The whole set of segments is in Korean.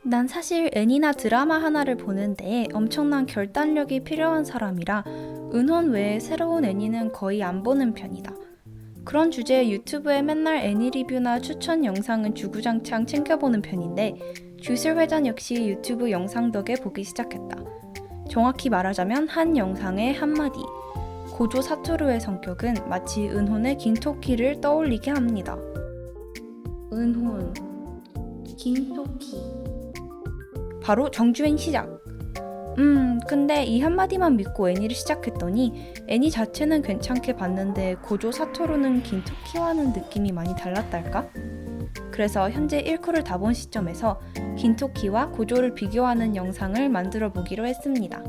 난 사실 애니나 드라마 하나를 보는데 엄청난 결단력이 필요한 사람이라 은혼 외에 새로운 애니는 거의 안 보는 편이다. 그런 주제의 유튜브에 맨날 애니 리뷰나 추천 영상은 주구장창 챙겨보는 편인데 주술회전 역시 유튜브 영상 덕에 보기 시작했다. 정확히 말하자면 한 영상의 한마디. 고조 사토루의 성격은 마치 은혼의 긴토키를 떠올리게 합니다. 은혼, 긴토키. 바로 정주행 시작! 근데 이 한마디만 믿고 애니를 시작했더니 애니 자체는 괜찮게 봤는데 고조 사토루는 긴토키와는 느낌이 많이 달랐달까? 그래서 현재 1쿠를 다 본 시점에서 긴토키와 고조를 비교하는 영상을 만들어 보기로 했습니다.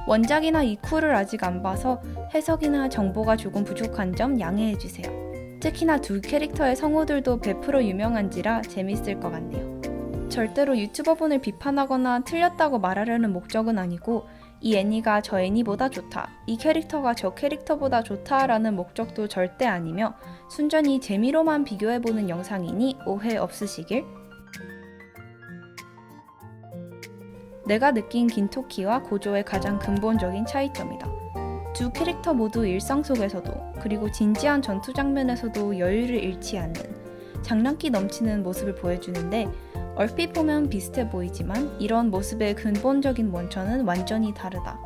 원작이나 2쿠를 아직 안 봐서 해석이나 정보가 조금 부족한 점 양해해주세요. 특히나 두 캐릭터의 성우들도 100% 유명한지라 재밌을 것 같네요. 절대로 유튜버분을 비판하거나 틀렸다고 말하려는 목적은 아니고 이 애니가 저 애니보다 좋다, 이 캐릭터가 저 캐릭터보다 좋다라는 목적도 절대 아니며 순전히 재미로만 비교해보는 영상이니 오해 없으시길. 내가 느낀 긴토키와 고조의 가장 근본적인 차이점이다. 두 캐릭터 모두 일상 속에서도 그리고 진지한 전투 장면에서도 여유를 잃지 않는 장난기 넘치는 모습을 보여주는데 얼핏 보면 비슷해 보이지만 이런 모습의 근본적인 원천은 완전히 다르다.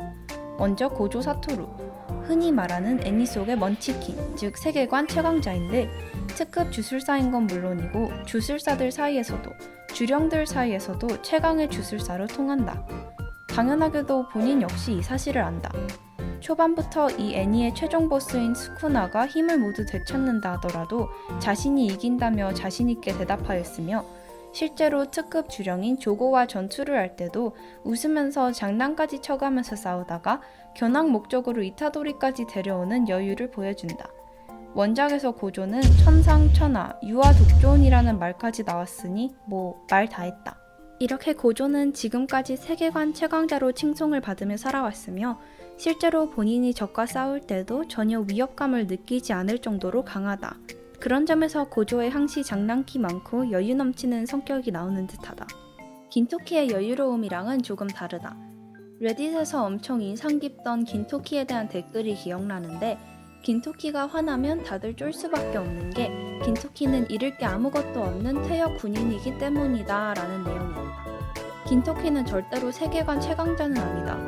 먼저 고조 사토루, 흔히 말하는 애니 속의 먼치킨, 즉 세계관 최강자인데 특급 주술사인 건 물론이고 주술사들 사이에서도 주령들 사이에서도 최강의 주술사로 통한다. 당연하게도 본인 역시 이 사실을 안다. 초반부터 이 애니의 최종 보스인 스쿠나가 힘을 모두 되찾는다 하더라도 자신이 이긴다며 자신있게 대답하였으며 실제로 특급 주령인 조고와 전투를 할 때도 웃으면서 장난까지 쳐가면서 싸우다가 견학 목적으로 이타도리까지 데려오는 여유를 보여준다. 원작에서 고조는 천상천하, 유아독존이라는 말까지 나왔으니 뭐 말 다 했다. 이렇게 고조는 지금까지 세계관 최강자로 칭송을 받으며 살아왔으며 실제로 본인이 적과 싸울 때도 전혀 위협감을 느끼지 않을 정도로 강하다. 그런 점에서 고조의 항시 장난기 많고 여유 넘치는 성격이 나오는 듯하다. 긴토키의 여유로움이랑은 조금 다르다. 레딧에서 엄청 인상 깊던 긴토키에 대한 댓글이 기억나는데 긴토키가 화나면 다들 쫄 수밖에 없는 게 긴토키는 잃을 게 아무것도 없는 퇴역 군인이기 때문이다 라는 내용이었다. 긴토키는 절대로 세계관 최강자는 아니다.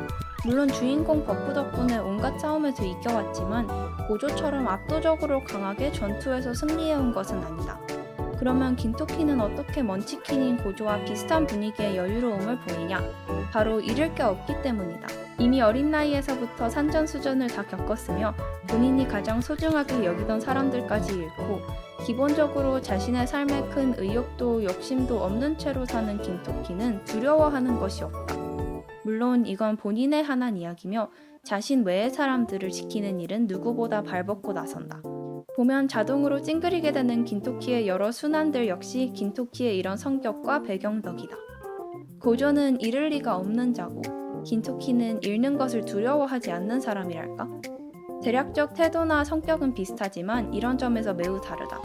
물론 주인공 버프 덕분에 온갖 싸움에서 이겨왔지만 고조처럼 압도적으로 강하게 전투에서 승리해온 것은 아니다. 그러면 긴토키는 어떻게 먼치킨인 고조와 비슷한 분위기의 여유로움을 보이냐? 바로 잃을 게 없기 때문이다. 이미 어린 나이에서부터 산전수전을 다 겪었으며 본인이 가장 소중하게 여기던 사람들까지 잃고 기본적으로 자신의 삶에 큰 의욕도 욕심도 없는 채로 사는 긴토키는 두려워하는 것이 없다. 물론 이건 본인의 한한 이야기며 자신 외의 사람들을 지키는 일은 누구보다 발벗고 나선다. 보면 자동으로 찡그리게 되는 긴토키의 여러 순환들 역시 긴토키의 이런 성격과 배경 덕이다. 고조는 잃을 리가 없는 자고 긴토키는 잃는 것을 두려워하지 않는 사람이랄까? 대략적 태도나 성격은 비슷하지만 이런 점에서 매우 다르다.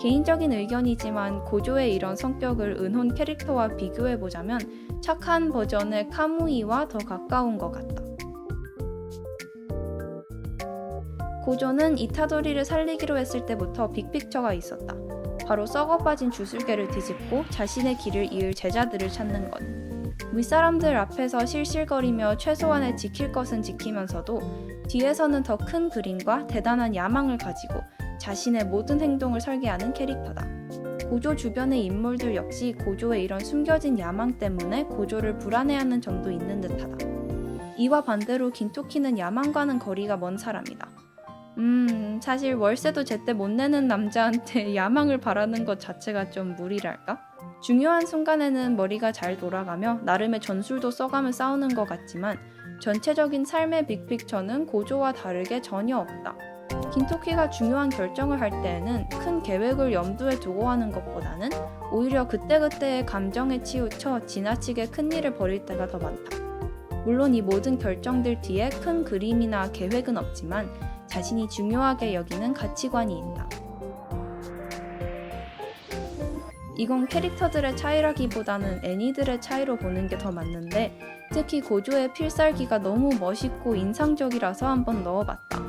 개인적인 의견이지만 고조의 이런 성격을 은혼 캐릭터와 비교해보자면 착한 버전의 카무이와 더 가까운 것 같다. 고조는 이타도리를 살리기로 했을 때부터 빅픽처가 있었다. 바로 썩어빠진 주술계를 뒤집고 자신의 길을 이을 제자들을 찾는 것. 윗사람들 앞에서 실실거리며 최소한의 지킬 것은 지키면서도 뒤에서는 더 큰 그림과 대단한 야망을 가지고 자신의 모든 행동을 설계하는 캐릭터다. 고조 주변의 인물들 역시 고조의 이런 숨겨진 야망 때문에 고조를 불안해하는 점도 있는 듯하다. 이와 반대로 긴토키는 야망과는 거리가 먼 사람이다. 사실 월세도 제때 못 내는 남자한테 야망을 바라는 것 자체가 좀 무리랄까? 중요한 순간에는 머리가 잘 돌아가며 나름의 전술도 써가며 싸우는 것 같지만 전체적인 삶의 빅픽처는 고조와 다르게 전혀 없다. 긴토키가 중요한 결정을 할 때에는 큰 계획을 염두에 두고 하는 것보다는 오히려 그때그때의 감정에 치우쳐 지나치게 큰 일을 벌일 때가 더 많다. 물론 이 모든 결정들 뒤에 큰 그림이나 계획은 없지만 자신이 중요하게 여기는 가치관이 있다. 이건 캐릭터들의 차이라기보다는 애니들의 차이로 보는 게 더 맞는데 특히 고조의 필살기가 너무 멋있고 인상적이라서 한번 넣어봤다.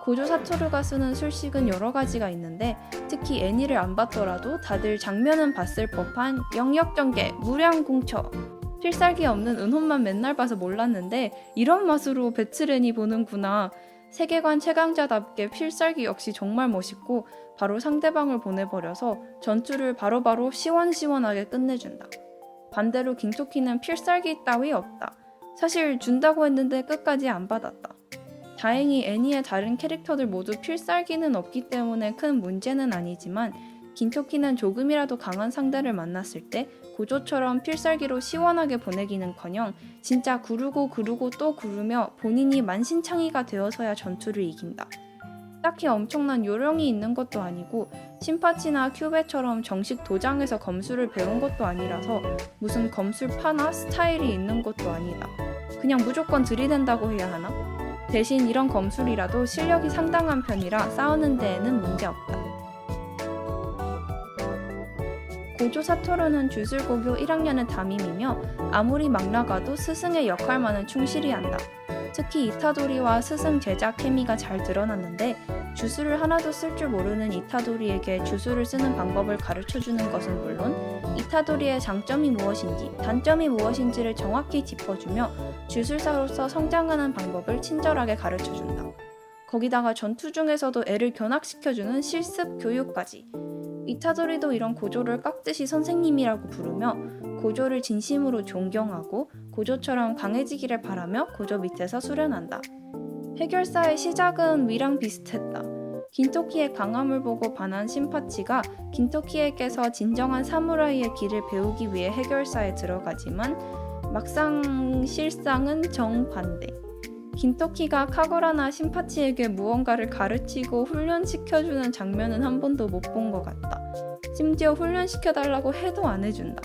고조 사토루가 쓰는 술식은 여러 가지가 있는데 특히 애니를 안 봤더라도 다들 장면은 봤을 법한 영역전개, 무량공처, 필살기 없는 은혼만 맨날 봐서 몰랐는데 이런 맛으로 배틀 애니 보는구나. 세계관 최강자답게 필살기 역시 정말 멋있고 바로 상대방을 보내버려서 전투를 바로바로 시원시원하게 끝내준다. 반대로 긴토키는 필살기 따위 없다. 사실 준다고 했는데 끝까지 안 받았다. 다행히 애니의 다른 캐릭터들 모두 필살기는 없기 때문에 큰 문제는 아니지만 긴토키는 조금이라도 강한 상대를 만났을 때 고조처럼 필살기로 시원하게 보내기는커녕 진짜 구르고 또 구르며 본인이 만신창이가 되어서야 전투를 이긴다. 딱히 엄청난 요령이 있는 것도 아니고 신파치나 큐베처럼 정식 도장에서 검술을 배운 것도 아니라서 무슨 검술파나 스타일이 있는 것도 아니다. 그냥 무조건 들이댄다고 해야 하나? 대신 이런 검술이라도 실력이 상당한 편이라 싸우는 데에는 문제없다. 고조 사토루는 주술고교 1학년의 담임이며 아무리 막 나가도 스승의 역할만은 충실히 한다. 특히 이타도리와 스승 제자 케미가 잘 드러났는데 주술을 하나도 쓸 줄 모르는 이타도리에게 주술을 쓰는 방법을 가르쳐주는 것은 물론 이타도리의 장점이 무엇인지 단점이 무엇인지를 정확히 짚어주며 주술사로서 성장하는 방법을 친절하게 가르쳐준다. 거기다가 전투 중에서도 애를 견학시켜주는 실습 교육까지. 이타도리도 이런 고조를 깍듯이 선생님이라고 부르며 고조를 진심으로 존경하고 고조처럼 강해지기를 바라며 고조 밑에서 수련한다. 해결사의 시작은 위랑 비슷했다. 긴토키의 강함을 보고 반한 신파치가 긴토키에게서 진정한 사무라이의 길을 배우기 위해 해결사에 들어가지만 막상 실상은 정반대. 긴토키가 카구라나 신파치에게 무언가를 가르치고 훈련시켜주는 장면은 한 번도 못 본 것 같다. 심지어 훈련시켜달라고 해도 안 해준다.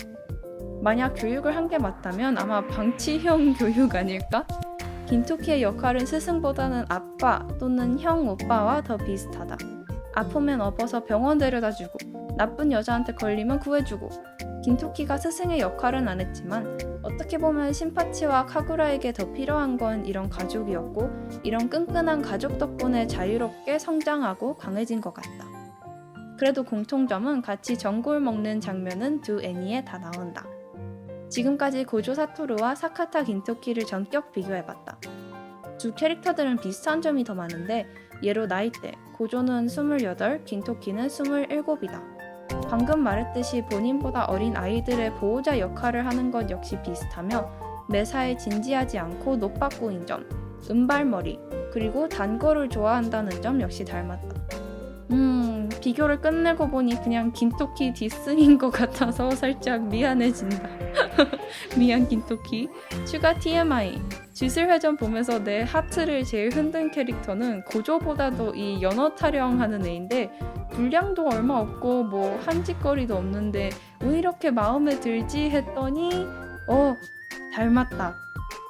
만약 교육을 한 게 맞다면 아마 방치형 교육 아닐까? 긴토키의 역할은 스승보다는 아빠 또는 형 오빠와 더 비슷하다. 아프면 업어서 병원 데려다주고 나쁜 여자한테 걸리면 구해주고 긴토키가 스승의 역할은 안 했지만 어떻게 보면 신파치와 카구라에게 더 필요한 건 이런 가족이었고 이런 끈끈한 가족 덕분에 자유롭게 성장하고 강해진 것 같다. 그래도 공통점은 같이 전골 먹는 장면은 두 애니에 다 나온다. 지금까지 고조 사토루와 사카타 긴토키를 전격 비교해봤다. 두 캐릭터들은 비슷한 점이 더 많은데 예로 나이대, 고조는 28, 긴토키는 27이다. 방금 말했듯이 본인보다 어린 아이들의 보호자 역할을 하는 것 역시 비슷하며 매사에 진지하지 않고 노빠꾸인 점, 은발머리, 그리고 단 거를 좋아한다는 점 역시 닮았다. 비교를 끝내고 보니 그냥 긴토키 디스인 것 같아서 살짝 미안해진다. 미안 긴토키. 추가 TMI. 주술회전 보면서 내 하트를 제일 흔든 캐릭터는 고조보다도 이 연어 타령하는 애인데 분량도 얼마 없고 뭐 한짓거리도 없는데 왜 이렇게 마음에 들지 했더니 닮았다.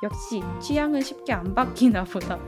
역시 취향은 쉽게 안 바뀌나 보다.